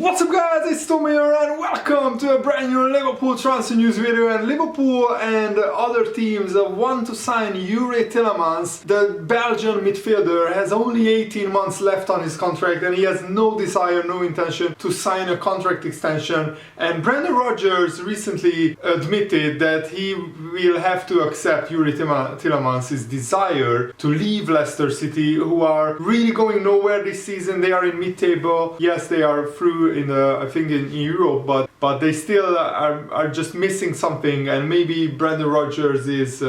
What's up guys, it's Tom here and welcome to a brand new Liverpool transfer news video. And Liverpool and other teams want to sign Yuri Tielemans. The Belgian midfielder has only 18 months left on his contract and he has no desire, no intention to sign a contract extension. And Rodgers recently admitted that he will have to accept Yuri Tielemans' desire to leave Leicester City, who are really going nowhere this season. They are in mid-table. Yes, they are through in Europe, but they still are just missing something, and maybe Rodgers'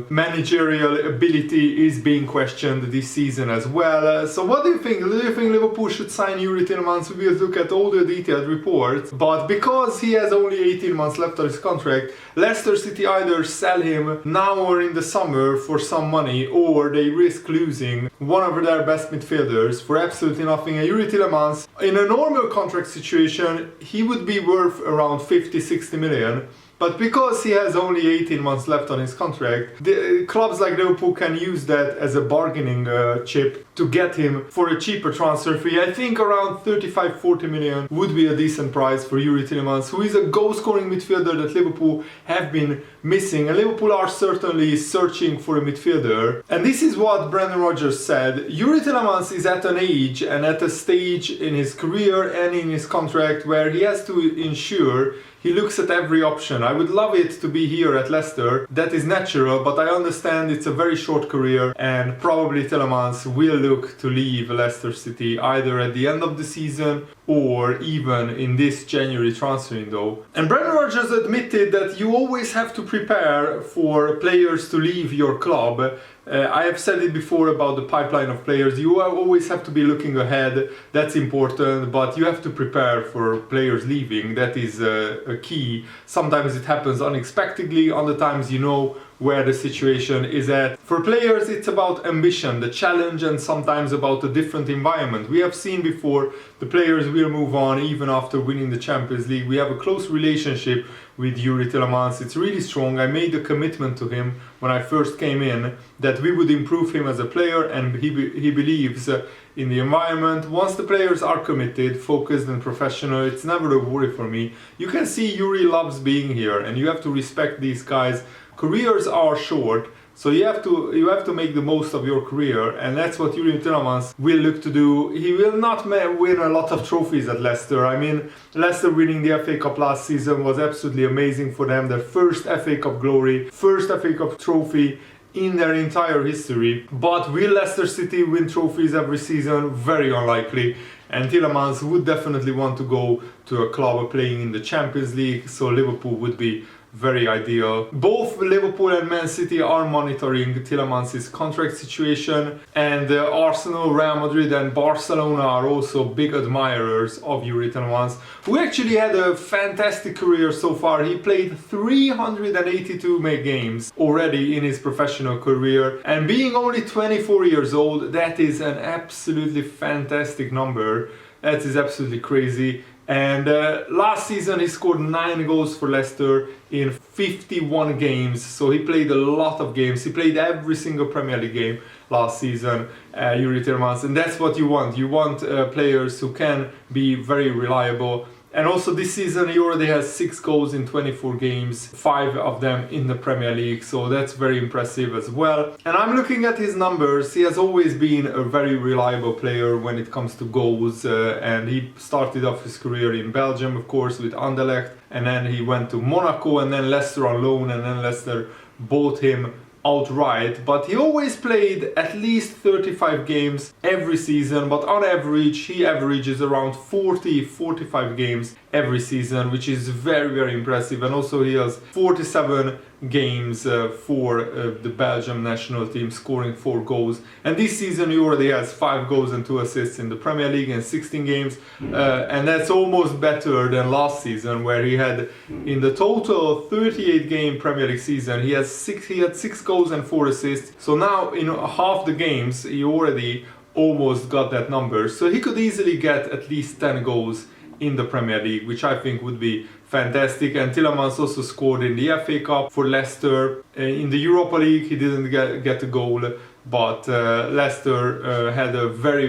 managerial ability is being questioned this season as well. So what do you think? Do you think Liverpool should sign Yuri Tielemans? We will look at all the detailed reports, but because he has only 18 months left on his contract, Leicester City either sell him now or in the summer for some money, or they risk losing one of their best midfielders for absolutely nothing. And Yuri Tielemans, in a normal contract situation, he would be worth around 50-60 million. But because he has only 18 months left on his contract, the clubs like Liverpool can use that as a bargaining chip to get him for a cheaper transfer fee. I think around 35-40 million would be a decent price for Yuri Tielemans, who is a goal-scoring midfielder that Liverpool have been missing. And Liverpool are certainly searching for a midfielder. And this is what Rodgers said. Yuri Tielemans is at an age and at a stage in his career and in his contract where he has to ensure he looks at every option. I would love it to be here at Leicester. That is natural, but I understand it's a very short career and probably Tielemans will look to leave Leicester City either at the end of the season or even in this January transfer window. And Rodgers admitted that you always have to prepare for players to leave your club. I have said it before about the pipeline of players. You always have to be looking ahead. That's important, but you have to prepare for players leaving. That is a key. Sometimes it happens unexpectedly, other times you know where the situation is at. For players, it's about ambition, the challenge, and sometimes about a different environment. We have seen before the players will move on even after winning the Champions League. We have a close relationship with Yuri Tielemans. It's really strong. I made a commitment to him when I first came in that we would improve him as a player, and he believes in the environment. Once the players are committed, focused and professional, it's never a worry for me. You can see Yuri loves being here and you have to respect these guys. Careers are short, so you have to make the most of your career, and that's what Yuri Tielemans will look to do. He will not win a lot of trophies at Leicester. I mean, Leicester winning the FA Cup last season was absolutely amazing for them. Their first FA Cup glory, first FA Cup trophy in their entire history. But will Leicester City win trophies every season? Very unlikely. And Tielemans would definitely want to go to a club playing in the Champions League, so Liverpool would be very ideal. Both Liverpool and Man City are monitoring Tielemans' contract situation, and Arsenal, Real Madrid and Barcelona are also big admirers of Yuri Tielemans, who actually had a fantastic career so far. He played 382 games already in his professional career, and being only 24 years old, that is an absolutely fantastic number. That is absolutely crazy. And last season he scored 9 goals for Leicester in 51 games, so he played a lot of games. He played every single Premier League game last season, Yuri Tielemans, and that's what you want. You want players who can be very reliable. And also this season he already has 6 goals in 24 games, 5 of them in the Premier League, so that's very impressive as well. And I'm looking at his numbers. He has always been a very reliable player when it comes to goals, and he started off his career in Belgium, of course, with Anderlecht, and then he went to Monaco and then Leicester on loan, and then Leicester bought him outright. But he always played at least 35 games every season, but on average he averages around 40-45 games every season, which is very impressive. And also he has 47 games for the Belgium national team, scoring 4 goals, and this season he already has 5 goals and 2 assists in the Premier League in 16 games, and that's almost better than last season, where he had in the total 38 game Premier League season he had 6 goals and 4 assists. So now in half the games he already almost got that number, so he could easily get at least 10 goals in the Premier League, which I think would be fantastic. And Tielemans also scored in the FA Cup for Leicester. In the Europa League he didn't get a goal, but Leicester had a very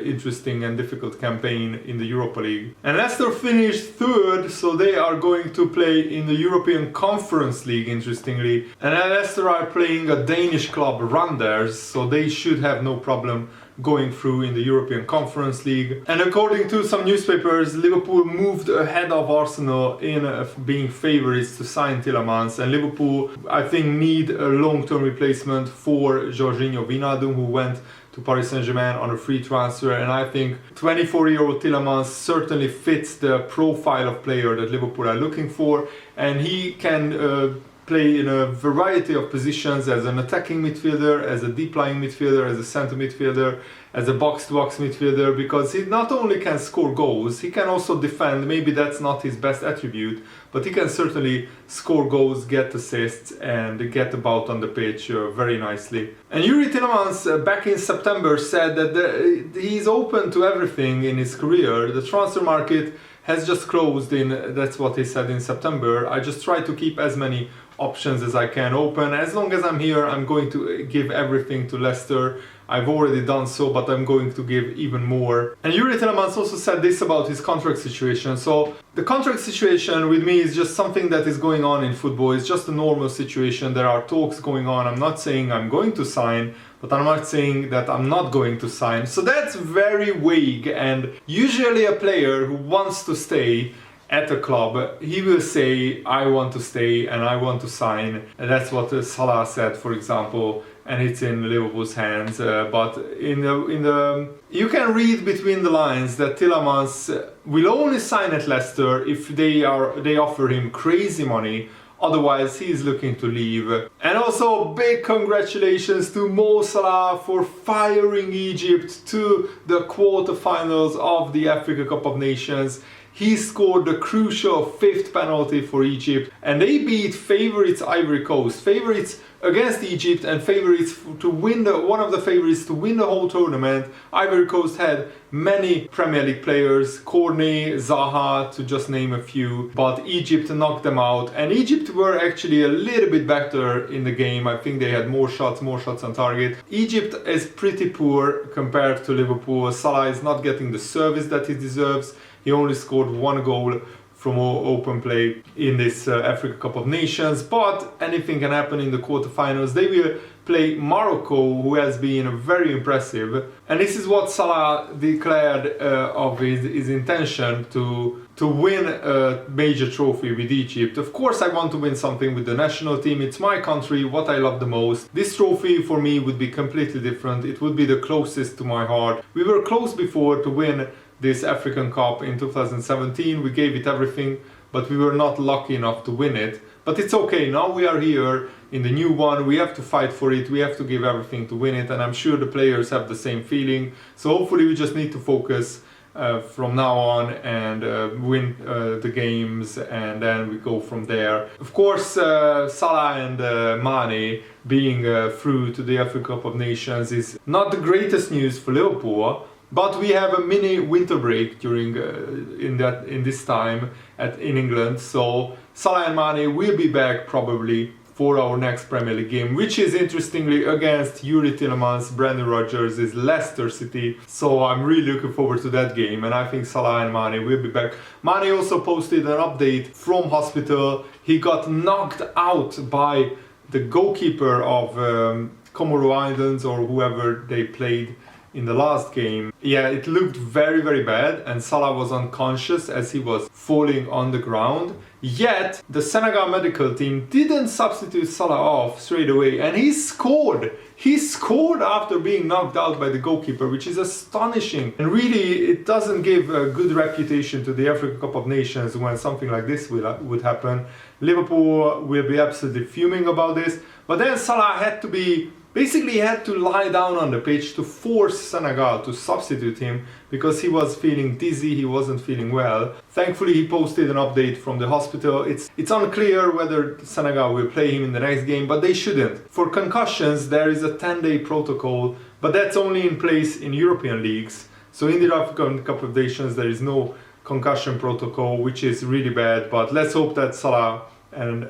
interesting and difficult campaign in the Europa League. And Leicester finished third, so they are going to play in the European Conference League, interestingly. And Leicester are playing a Danish club, Rodgers, so they should have no problem going through in the European Conference League. And according to some newspapers, Liverpool moved ahead of Arsenal in being favourites to sign Tielemans, and Liverpool, I think, need a long-term replacement for Jorginho Wijnaldum, who went to Paris Saint-Germain on a free transfer, and I think 24-year-old Tielemans certainly fits the profile of player that Liverpool are looking for, and he can play in a variety of positions as an attacking midfielder, as a deep-lying midfielder, as a centre midfielder, as a box-to-box midfielder, because he not only can score goals, he can also defend. Maybe that's not his best attribute, but he can certainly score goals, get assists, and get about on the pitch very nicely. And Yuri Tielemans back in September said that he's open to everything in his career. The transfer market has just closed that's what he said in September. I just try to keep as many options as I can open. As long as I'm here, I'm going to give everything to Leicester. I've already done so, but I'm going to give even more. And Yuri Tielemans also said this about his contract situation. So the contract situation with me is just something that is going on in football. It's just a normal situation. There are talks going on. I'm not saying I'm going to sign, but I'm not saying that I'm not going to sign. So that's very vague, and usually a player who wants to stay at a club, he will say, I want to stay and I want to sign. And that's what Salah said, for example, and it's in Liverpool's hands. But you can read between the lines that Tielemans will only sign at Leicester if they offer him crazy money. Otherwise, he is looking to leave. And also, big congratulations to Mo Salah for firing Egypt to the quarterfinals of the Africa Cup of Nations. He scored the crucial 5th penalty for Egypt, and they beat favourites Ivory Coast, favourites against Egypt, and favourites to win one of the favourites to win the whole tournament. Ivory Coast had many Premier League players, Cornet, Zaha, to just name a few, but Egypt knocked them out, and Egypt were actually a little bit better in the game. I think they had more shots on target. Egypt is pretty poor compared to Liverpool. Salah is not getting the service that he deserves. He only scored 1 goal from open play in this Africa Cup of Nations, but anything can happen in the quarterfinals. They will play Morocco, who has been very impressive, and this is what Salah declared of his intention to win a major trophy with Egypt. Of course, I want to win something with the national team. It's my country, what I love the most. This trophy for me would be completely different. It would be the closest to my heart. We were close before to win this African Cup in 2017. We gave it everything, but we were not lucky enough to win it. But it's okay, now we are here in the new one. We have to fight for it, we have to give everything to win it, and I'm sure the players have the same feeling. So hopefully we just need to focus from now on and win the games, and then we go from there. Of course, Salah and Mane being through to the Africa Cup of Nations is not the greatest news for Liverpool. But we have a mini winter break during in this time in England, so Salah and Mane will be back probably for our next Premier League game, which is interestingly against Yuri Tielemans, Brendan Rodgers is Leicester City. So I'm really looking forward to that game, and I think Salah and Mane will be back. Mane also posted an update from hospital. He got knocked out by the goalkeeper of Comoro Islands, or whoever they played in the last game. Yeah, it looked very bad, and Salah was unconscious as he was falling on the ground. Yet the Senegal medical team didn't substitute Salah off straight away, and he scored. He scored after being knocked out by the goalkeeper, which is astonishing. And really, it doesn't give a good reputation to the Africa Cup of Nations when something like this would happen. Liverpool will be absolutely fuming about this. But then Salah had to lie down on the pitch to force Senegal to substitute him because he was feeling dizzy, he wasn't feeling well. Thankfully, he posted an update from the hospital. It's unclear whether Senegal will play him in the next game, but they shouldn't. For concussions, there is a 10-day protocol, but that's only in place in European leagues. So in the African Cup of Nations, there is no concussion protocol, which is really bad. But let's hope that Salah and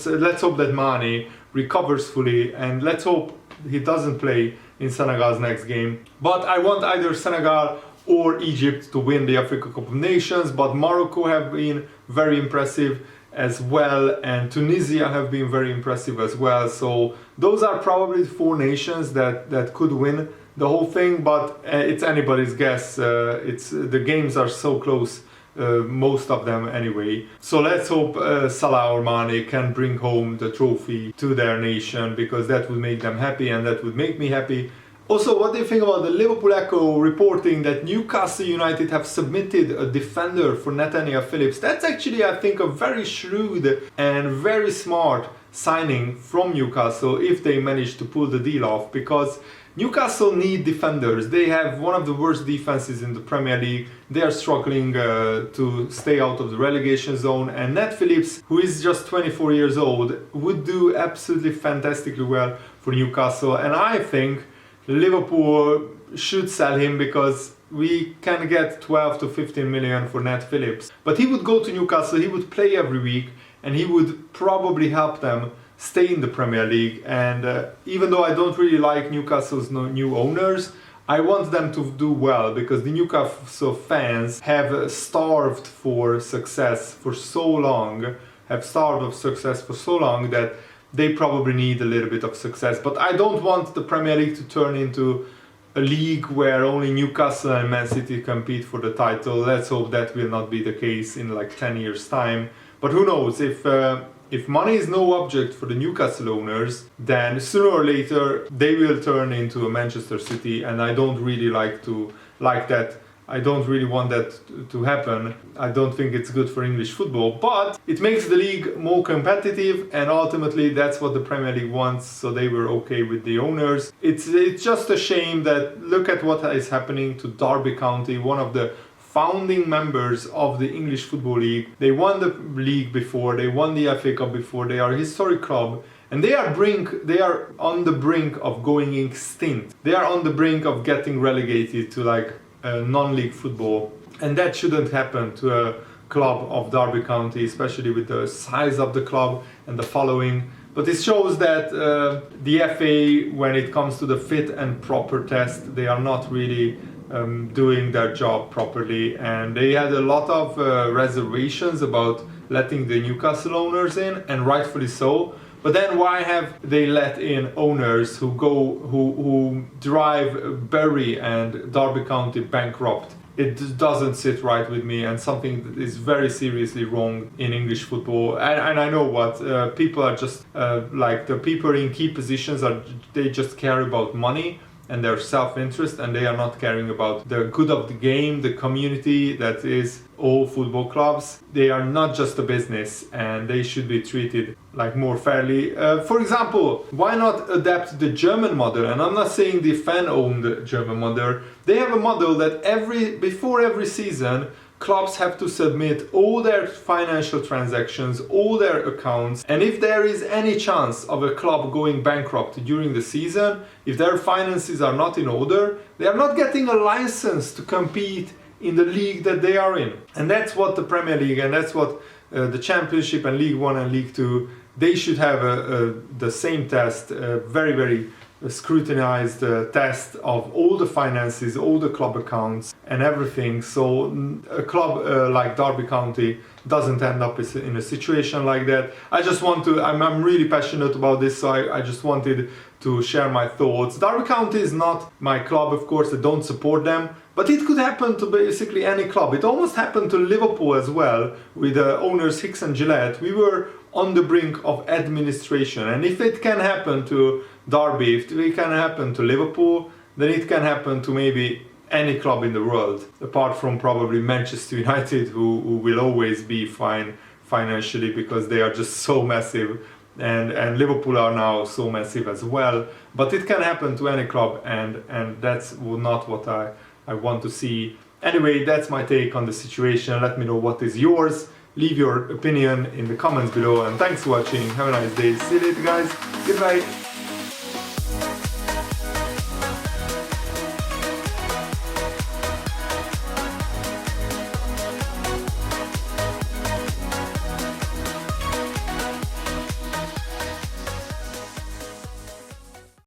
let's hope that Mane recovers fully, and let's hope he doesn't play in Senegal's next game. But I want either Senegal or Egypt to win the Africa Cup of Nations, but Morocco have been very impressive as well, and Tunisia have been very impressive as well. So those are probably 4 nations that could win the whole thing, but it's anybody's guess. The games are so close, most of them anyway. So let's hope Salah or Mane can bring home the trophy to their nation, because that would make them happy and that would make me happy. Also, what do you think about the Liverpool Echo reporting that Newcastle United have submitted a defender for Nathaniel Phillips? That's actually, I think, a very shrewd and very smart signing from Newcastle if they manage to pull the deal off, because Newcastle need defenders. They have one of the worst defenses in the Premier League. They are struggling to stay out of the relegation zone, and Nat Phillips, who is just 24 years old, would do absolutely fantastically well for Newcastle. And I think Liverpool should sell him, because we can get 12 to 15 million for Nat Phillips. But he would go to Newcastle, he would play every week, and he would probably help them stay in the Premier League. And even though I don't really like Newcastle's new owners, I want them to do well, because the Newcastle fans have starved for success for so long, that they probably need a little bit of success. But I don't want the Premier League to turn into a league where only Newcastle and Man City compete for the title. Let's hope that will not be the case in like 10 years time. But who knows, if money is no object for the Newcastle owners, then sooner or later they will turn into a Manchester City, and I don't really like that. I don't really want that to happen. I don't think it's good for English football, but it makes the league more competitive, and ultimately that's what the Premier League wants, so they were okay with the owners. It's just a shame that, look at what is happening to Derby County, one of the founding members of the English Football League. They won the league before, they won the FA Cup before, they are a historic club, and they are on the brink of going extinct. They are on the brink of getting relegated to like non-league football, and that shouldn't happen to a club of Derby County, especially with the size of the club and the following. But it shows that the FA, when it comes to the fit and proper test, they are not really doing their job properly, and they had a lot of reservations about letting the Newcastle owners in, and rightfully so. But then why have they let in owners who drive Bury and Derby County bankrupt? It doesn't sit right with me, and something is very seriously wrong in English football. And I know what people are just like the people in key positions they just care about money and their self-interest, and they are not caring about the good of the game, the community that is all football clubs. They are not just a business, and they should be treated like more fairly. For example, why not adapt the German model? And I'm not saying the fan-owned German model. They have a model that before every season, clubs have to submit all their financial transactions, all their accounts, and if there is any chance of a club going bankrupt during the season, if their finances are not in order, they are not getting a license to compete in the league that they are in. And that's what the Premier League, and that's what the Championship and League One and League Two, they should have the same test, very, very scrutinized test of all the finances, all the club accounts and everything, so a club like Derby County doesn't end up in a situation like that. I'm really passionate about this, so I just wanted to share my thoughts. Derby County is not my club, of course, I don't support them, but it could happen to basically any club. It almost happened to Liverpool as well, with owners Hicks and Gillette. We were on the brink of administration, and if it can happen to Derby, if it can happen to Liverpool, then it can happen to maybe any club in the world, apart from probably Manchester United, who will always be fine financially because they are just so massive, and Liverpool are now so massive as well. But it can happen to any club, and that's not what I want to see. Anyway, that's my take on the situation. Let me know what is yours. Leave your opinion in the comments below, and thanks for watching. Have a nice day. See you later, guys. Goodbye.